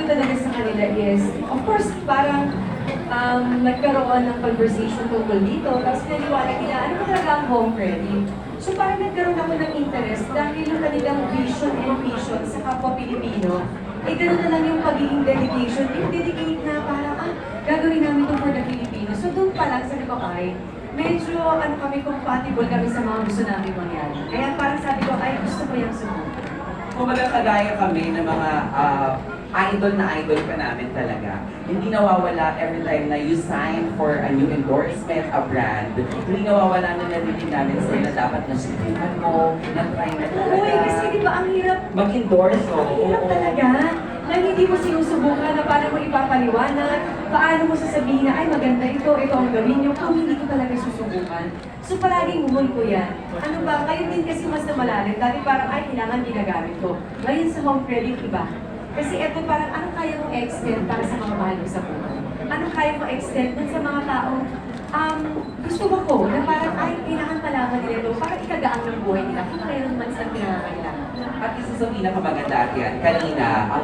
ko talaga sa kanila is, of course, parang nagkaroon ng conversation tungkol dito, tapos naniwala nila, ano ba talaga ang home credit? So parang nagkaroon ako ng interest dahil yung kanilang vision and mission sa kapwa Pilipino, eh gano'n na lang yung pagiging dedication, yung dedicate na parang, gagawin namin ito for the Filipinos. So doon pa lang, sabi ko, ay, medyo compatible kami sa mga gusto namin mangyari. Kaya parang sabi ko, ay, gusto ko yung sumunod. Kumbaga kagaya kami ng mga idol na idol ka namin talaga. Hindi nawawala every time na you sign for a new endorsement, a brand. Hindi nawawala na narinig namin sa'yo na dapat nasubukan mo, na-try na talaga. Uy, kasi di ba ang hirap, Mag-endorse, ang hirap talaga na hindi mo sinusubukan na paano mo ipapaliwanag, paano mo sasabihin na, ay maganda ito ang gawin niyo, kung hindi ko talaga susubukan. So palaging humol ko yan. Ano ba, kayo din kasi mas na malalim. Dati parang, ay, kailangan ginagamit ko. Ngayon sa home credit, iba. Kasi eto parang, anong kaya mong extend para sa mga mahal mo sa buhay? Anong kaya mong extend dun sa mga taong gusto mo ko, na parang, ay, kailangan malaman nila ito, parang ikagaang ng buhay nila, kung mayroon man sa pinangangailangan. At isa sa pinakamaganda yan, kanina,